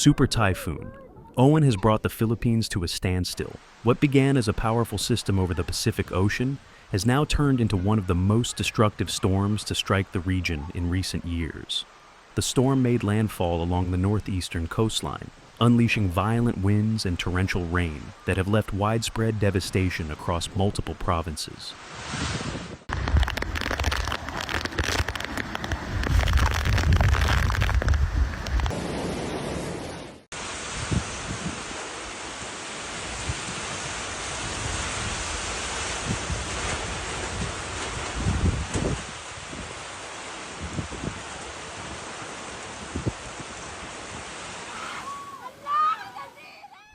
Super Typhoon Owen has brought the Philippines to a standstill. What began as a powerful system over the Pacific Ocean has now turned into one of the most destructive storms to strike the region in recent years. The storm made landfall along the northeastern coastline, unleashing violent winds and torrential rain that have left widespread devastation across multiple provinces.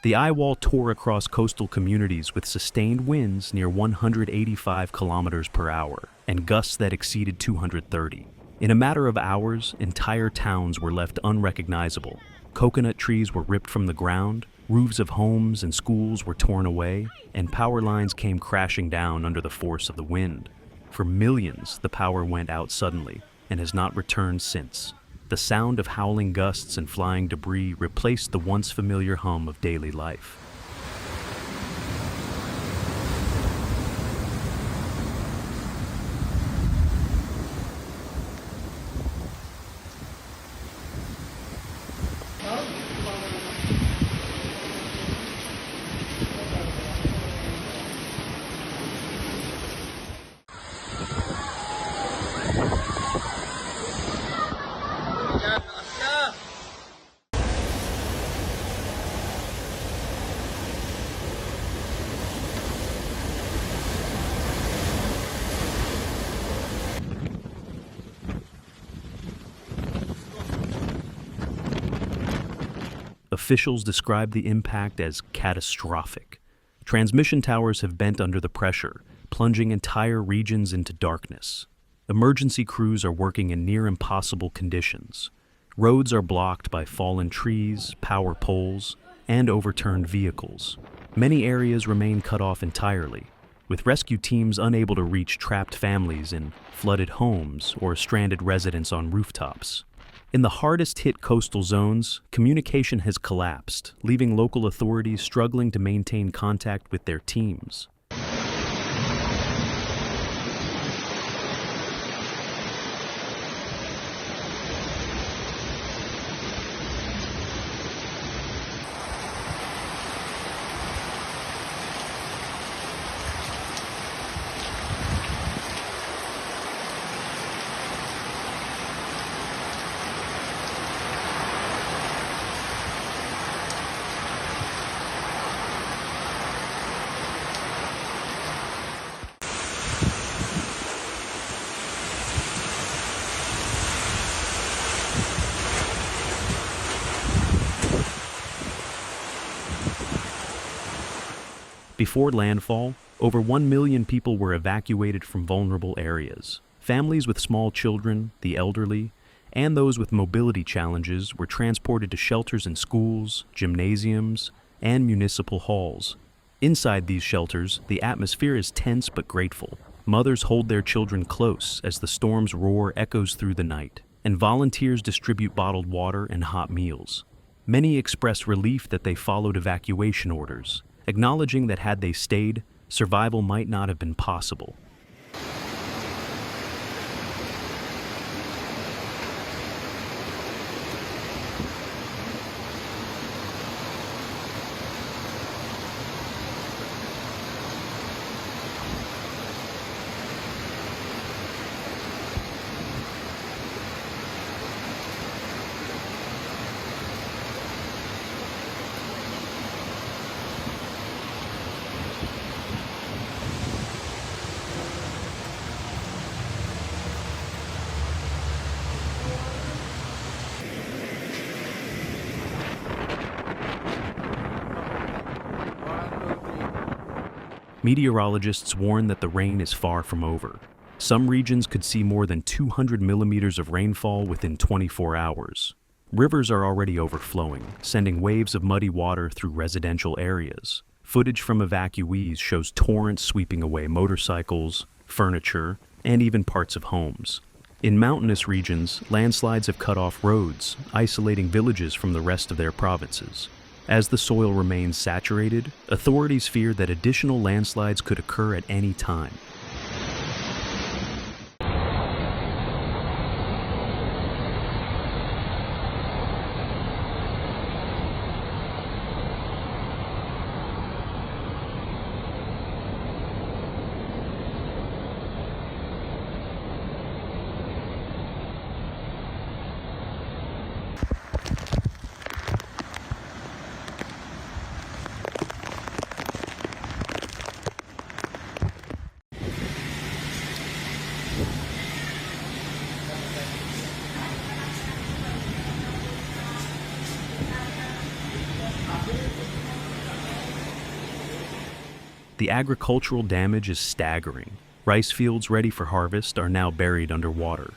The eye wall tore across coastal communities with sustained winds near 185 kilometers per hour and gusts that exceeded 230. In a matter of hours, entire towns were left unrecognizable. Coconut trees were ripped from the ground, roofs of homes and schools were torn away, and power lines came crashing down under the force of the wind. For millions, the power went out suddenly and has not returned since. The sound of howling gusts and flying debris replaced the once familiar hum of daily life. Officials describe the impact as catastrophic. Transmission towers have bent under the pressure, plunging entire regions into darkness. Emergency crews are working in near-impossible conditions. Roads are blocked by fallen trees, power poles, and overturned vehicles. Many areas remain cut off entirely, with rescue teams unable to reach trapped families in flooded homes or stranded residents on rooftops. In the hardest-hit coastal zones, communication has collapsed, leaving local authorities struggling to maintain contact with their teams. Before landfall, over 1 million people were evacuated from vulnerable areas. Families with small children, the elderly, and those with mobility challenges were transported to shelters in schools, gymnasiums, and municipal halls. Inside these shelters, the atmosphere is tense but grateful. Mothers hold their children close as the storm's roar echoes through the night, and volunteers distribute bottled water and hot meals. Many express relief that they followed evacuation orders, acknowledging that had they stayed, survival might not have been possible. Meteorologists warn that the rain is far from over. Some regions could see more than 200 millimeters of rainfall within 24 hours. Rivers are already overflowing, sending waves of muddy water through residential areas. Footage from evacuees shows torrents sweeping away motorcycles, furniture, and even parts of homes. In mountainous regions, landslides have cut off roads, isolating villages from the rest of their provinces. As the soil remains saturated, authorities fear that additional landslides could occur at any time. The agricultural damage is staggering. Rice fields ready for harvest are now buried underwater,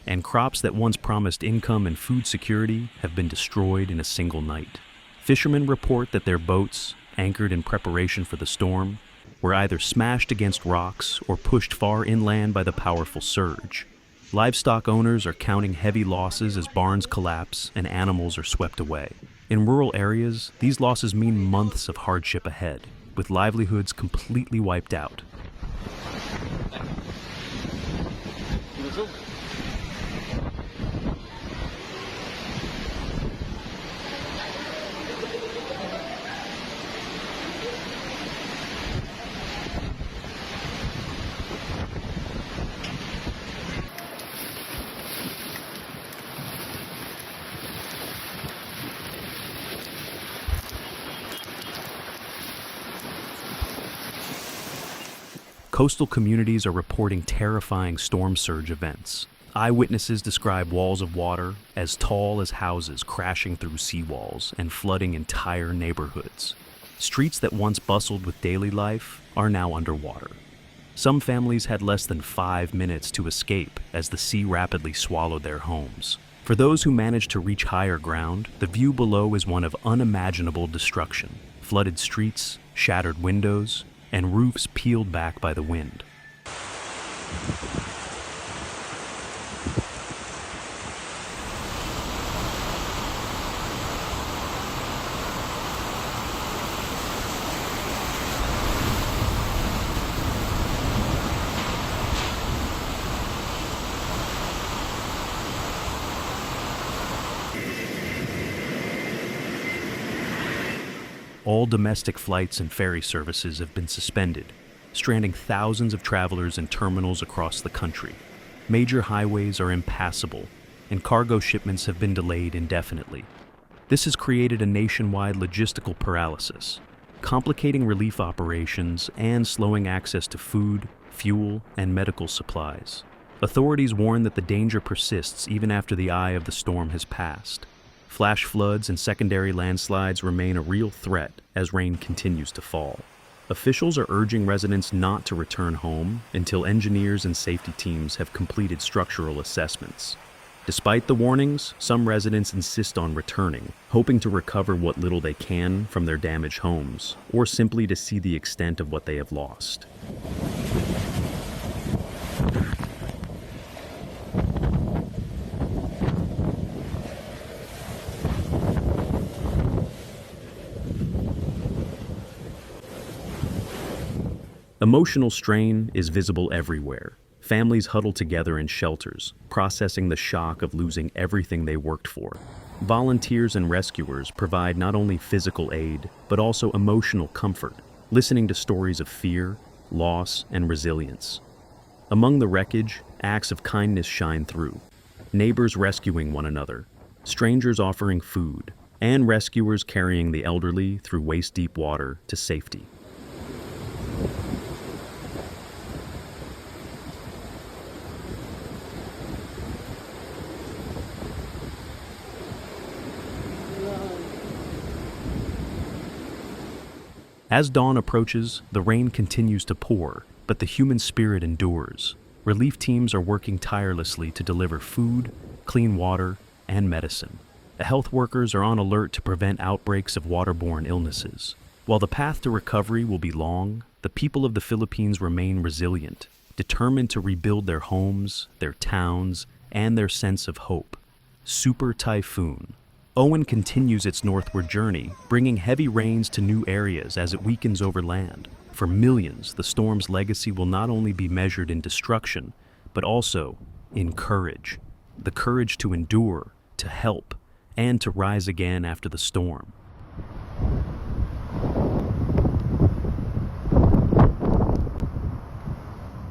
and crops that once promised income and food security have been destroyed in a single night. Fishermen report that their boats, anchored in preparation for the storm, were either smashed against rocks or pushed far inland by the powerful surge. Livestock owners are counting heavy losses as barns collapse and animals are swept away. In rural areas, these losses mean months of hardship ahead, with livelihoods completely wiped out. Coastal communities are reporting terrifying storm surge events. Eyewitnesses describe walls of water as tall as houses crashing through seawalls and flooding entire neighborhoods. Streets that once bustled with daily life are now underwater. Some families had less than 5 minutes to escape as the sea rapidly swallowed their homes. For those who managed to reach higher ground, the view below is one of unimaginable destruction. Flooded streets, shattered windows, and roofs peeled back by the wind. All domestic flights and ferry services have been suspended, stranding thousands of travelers in terminals across the country. Major highways are impassable, and cargo shipments have been delayed indefinitely. This has created a nationwide logistical paralysis, complicating relief operations and slowing access to food, fuel, and medical supplies. Authorities warn that the danger persists even after the eye of the storm has passed. Flash floods and secondary landslides remain a real threat as rain continues to fall. Officials are urging residents not to return home until engineers and safety teams have completed structural assessments. Despite the warnings, some residents insist on returning, hoping to recover what little they can from their damaged homes, or simply to see the extent of what they have lost. Emotional strain is visible everywhere. Families huddle together in shelters, processing the shock of losing everything they worked for. Volunteers and rescuers provide not only physical aid, but also emotional comfort, listening to stories of fear, loss, and resilience. Among the wreckage, acts of kindness shine through. Neighbors rescuing one another, strangers offering food, and rescuers carrying the elderly through waist-deep water to safety. As dawn approaches, the rain continues to pour, but the human spirit endures. Relief teams are working tirelessly to deliver food, clean water, and medicine. The health workers are on alert to prevent outbreaks of waterborne illnesses. While the path to recovery will be long, the people of the Philippines remain resilient, determined to rebuild their homes, their towns, and their sense of hope. Super Typhoon Owen continues its northward journey, bringing heavy rains to new areas as it weakens over land. For millions, the storm's legacy will not only be measured in destruction, but also in courage. The courage to endure, to help, and to rise again after the storm.